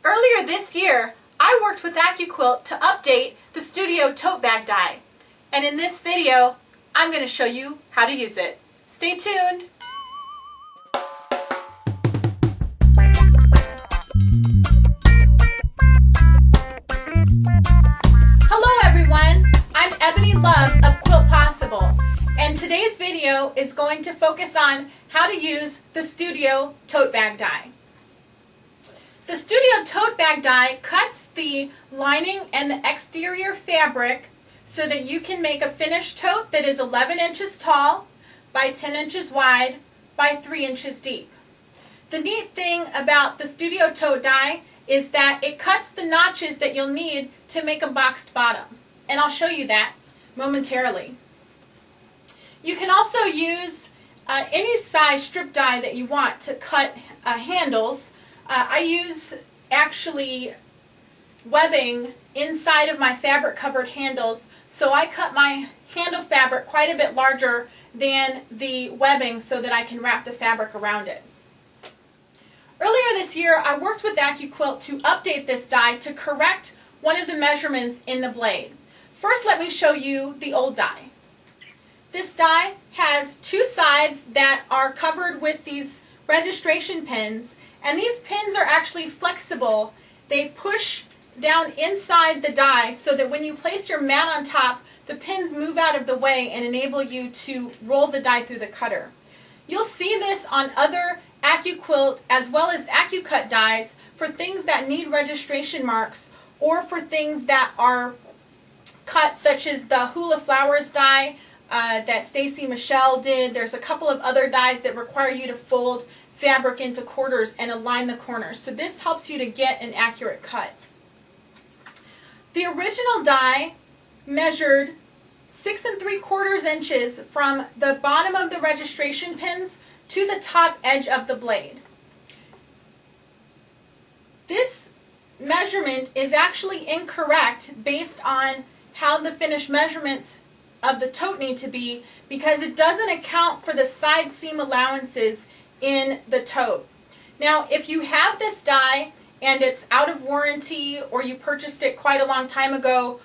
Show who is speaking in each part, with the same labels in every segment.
Speaker 1: Earlier this year, I worked with AccuQuilt to update the Studio Tote Bag die. And in this video, I'm going to show you how to use it. Stay tuned! Hello everyone! I'm Ebony Love of Quilt Possible, and today's video is going to focus on how to use the Studio Tote Bag die. The Studio Tote Bag die cuts the lining and the exterior fabric so that you can make a finished tote that is 11 inches tall by 10 inches wide by 3 inches deep. The neat thing about the Studio Tote die is that it cuts the notches that you'll need to make a boxed bottom, and I'll show you that momentarily. You can also use any size strip die that you want to cut handles. I use actually webbing inside of my fabric covered handles, so I cut my handle fabric quite a bit larger than the webbing so that I can wrap the fabric around it. Earlier this year I worked with AccuQuilt to update this die to correct one of the measurements in the blade. First, let me show you the old die. This die has two sides that are covered with these registration pins, and these pins are actually flexible. They push down inside the die so that when you place your mat on top, the pins move out of the way and enable you to roll the die through the cutter. You'll see this on other AccuQuilt as well as AccuCut dies for things that need registration marks or for things that are cut, such as the Hula Flowers die that Stacy Michelle did. There's a couple of other dies that require you to fold fabric into quarters and align the corners. So this helps you to get an accurate cut. The original die measured 6 3/4 inches from the bottom of the registration pins to the top edge of the blade. This measurement is actually incorrect based on how the finished measurements of the tote need to be, because it doesn't account for the side seam allowances in the tote. Now, if you have this die and it's out of warranty, or you purchased it quite a long time ago,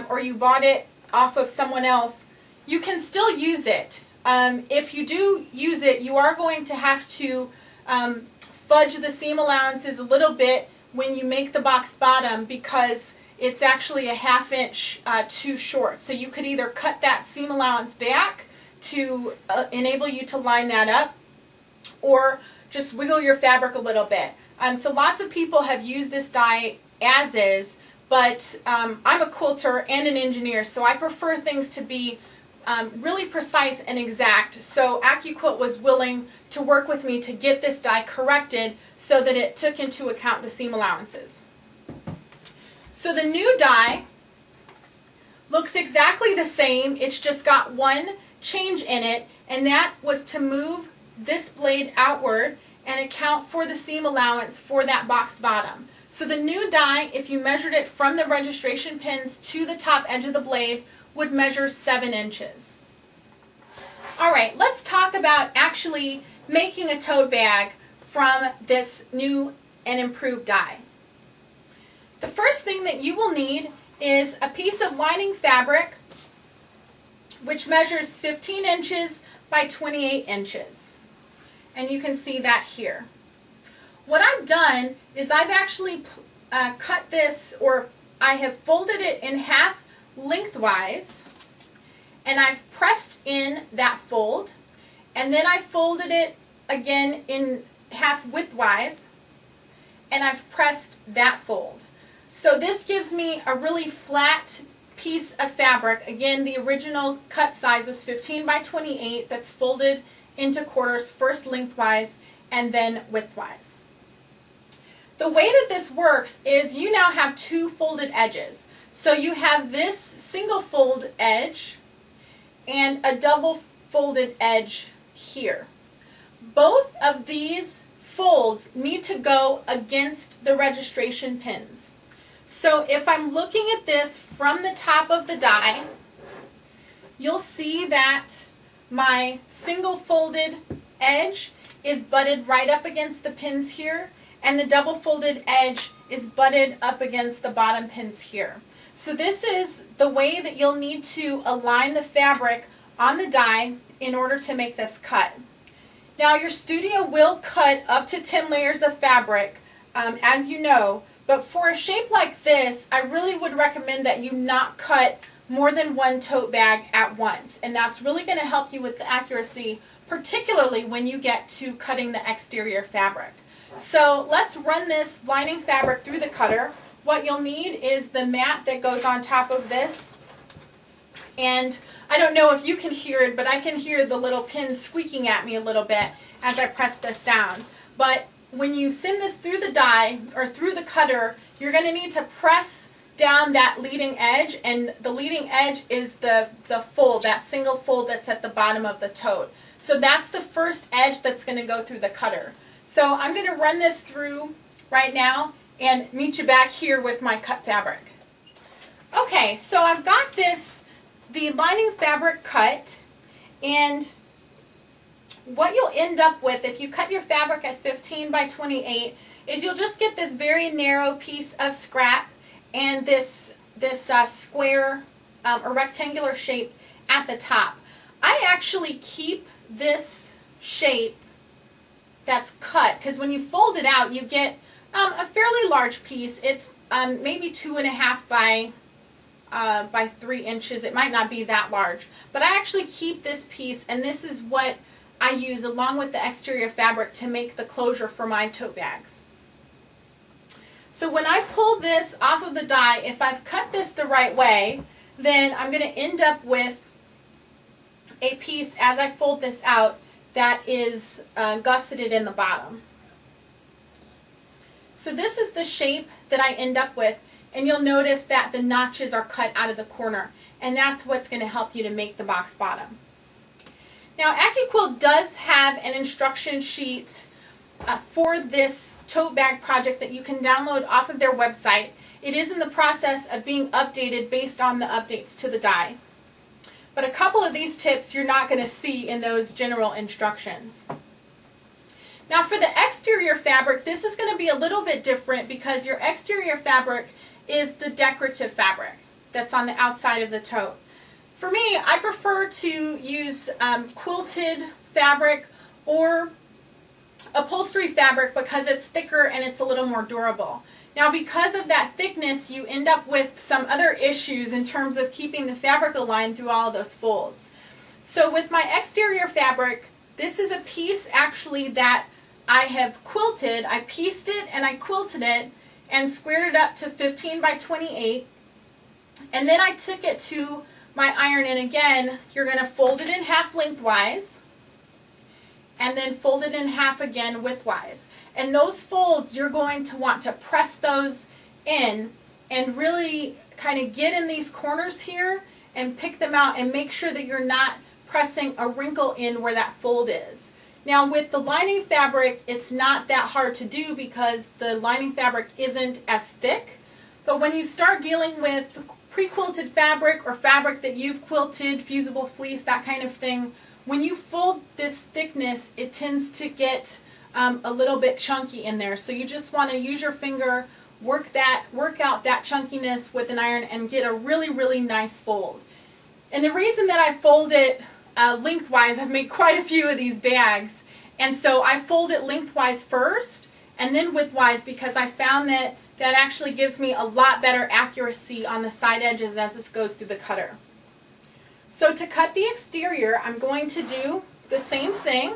Speaker 1: or you bought it off of someone else, you can still use it. If you do use it, you are going to have to fudge the seam allowances a little bit when you make the box bottom, because it's actually a 1/2 inch too short. So you could either cut that seam allowance back to enable you to line that up, or just wiggle your fabric a little bit. So lots of people have used this die as is, but I'm a quilter and an engineer, so I prefer things to be really precise and exact. So AccuQuilt was willing to work with me to get this die corrected so that it took into account the seam allowances. So the new die looks exactly the same, it's just got one change in it, and that was to move this blade outward and account for the seam allowance for that boxed bottom. So the new die, if you measured it from the registration pins to the top edge of the blade, would measure 7 inches. Alright, let's talk about actually making a tote bag from this new and improved die. The first thing that you will need is a piece of lining fabric which measures 15 inches by 28 inches. And you can see that here. What I've done is I've actually cut this, or I have folded it in half lengthwise, and I've pressed in that fold, and then I folded it again in half widthwise, and I've pressed that fold. So this gives me a really flat piece of fabric. Again, the original cut size was 15 by 28, that's folded into quarters, first lengthwise and then widthwise. The way that this works is you now have two folded edges. So you have this single fold edge and a double folded edge here. Both of these folds need to go against the registration pins. So if I'm looking at this from the top of the die, you'll see that my single folded edge is butted right up against the pins here, and the double folded edge is butted up against the bottom pins here. So this is the way that you'll need to align the fabric on the die in order to make this cut. Now your studio will cut up to 10 layers of fabric, as you know, but for a shape like this, I really would recommend that you not cut more than one tote bag at once, and that's really going to help you with the accuracy, particularly when you get to cutting the exterior fabric. So let's run this lining fabric through the cutter. What you'll need is the mat that goes on top of this, and I don't know if you can hear it, but I can hear the little pins squeaking at me a little bit as I press this down. But when you send this through the die or through the cutter, you're going to need to press down that leading edge, and the leading edge is the fold, that single fold that's at the bottom of the tote. So that's the first edge that's going to go through the cutter. So I'm going to run this through right now and meet you back here with my cut fabric. Okay, so I've got the lining fabric cut, and what you'll end up with if you cut your fabric at 15 by 28 is you'll just get this very narrow piece of scrap and this square or rectangular shape at the top. I actually keep this shape that's cut, because when you fold it out you get a fairly large piece. It's maybe 2.5 by 3 inches. It might not be that large, but I actually keep this piece, and this is what I use along with the exterior fabric to make the closure for my tote bags. So when I pull this off of the die, if I've cut this the right way, then I'm going to end up with a piece as I fold this out that is gusseted in the bottom. So this is the shape that I end up with, and you'll notice that the notches are cut out of the corner, and that's what's going to help you to make the box bottom. Now AccuQuilt does have an instruction sheet for this tote bag project that you can download off of their website. It is in the process of being updated based on the updates to the die. But a couple of these tips you're not going to see in those general instructions. Now for the exterior fabric, this is going to be a little bit different because your exterior fabric is the decorative fabric that's on the outside of the tote. For me, I prefer to use quilted fabric or upholstery fabric because it's thicker and it's a little more durable. Now because of that thickness, you end up with some other issues in terms of keeping the fabric aligned through all of those folds. So with my exterior fabric, this is a piece actually that I have quilted. I pieced it and I quilted it and squared it up to 15 by 28, and then I took it to my iron, and again you're going to fold it in half lengthwise and then fold it in half again widthwise. And those folds, you're going to want to press those in and really kind of get in these corners here and pick them out and make sure that you're not pressing a wrinkle in where that fold is. Now with the lining fabric, it's not that hard to do because the lining fabric isn't as thick. But when you start dealing with pre-quilted fabric or fabric that you've quilted, fusible fleece, that kind of thing, when you fold this thickness, it tends to get a little bit chunky in there. So you just want to use your finger, work out that chunkiness with an iron and get a really, really nice fold. And the reason that I fold it lengthwise, I've made quite a few of these bags, and so I fold it lengthwise first and then widthwise because I found that that actually gives me a lot better accuracy on the side edges as this goes through the cutter. So to cut the exterior, I'm going to do the same thing.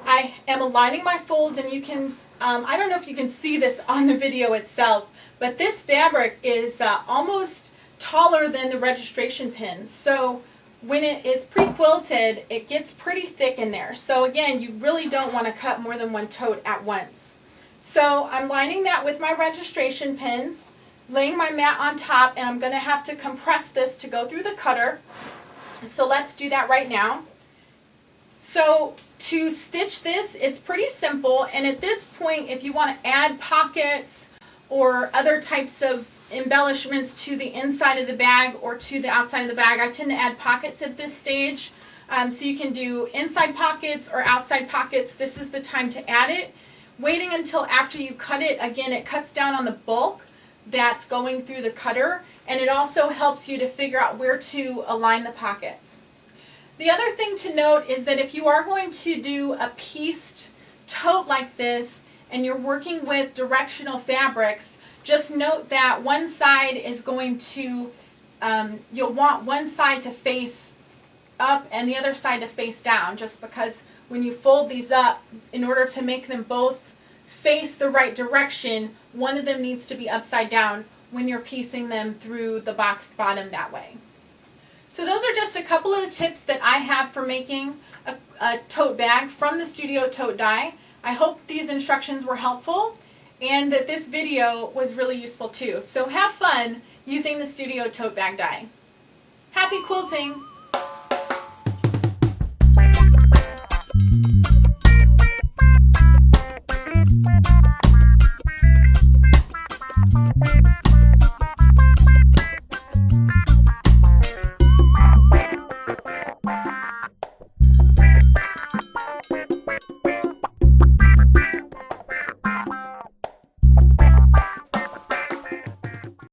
Speaker 1: I am aligning my folds, and you can, I don't know if you can see this on the video itself, but this fabric is almost taller than the registration pins. So when it is pre-quilted, it gets pretty thick in there. So again, you really don't want to cut more than one tote at once. So I'm lining that with my registration pins, laying my mat on top, and I'm going to have to compress this to go through the cutter. So let's do that right now. So to stitch this, it's pretty simple, and at this point, if you want to add pockets or other types of embellishments to the inside of the bag or to the outside of the bag, I tend to add pockets at this stage. So you can do inside pockets or outside pockets. This is the time to add it. waiting until after you cut it, again, it cuts down on the bulk that's going through the cutter, and it also helps you to figure out where to align the pockets. The other thing to note is that if you are going to do a pieced tote like this and you're working with directional fabrics, just note that one side is going to, you'll want one side to face up and the other side to face down, just because when you fold these up, in order to make them both face the right direction, one of them needs to be upside down when you're piecing them through the boxed bottom that way. So those are just a couple of the tips that I have for making a tote bag from the Studio Tote die. I hope these instructions were helpful and that this video was really useful too. So have fun using the Studio Tote bag die. Happy quilting!
Speaker 2: Thank you.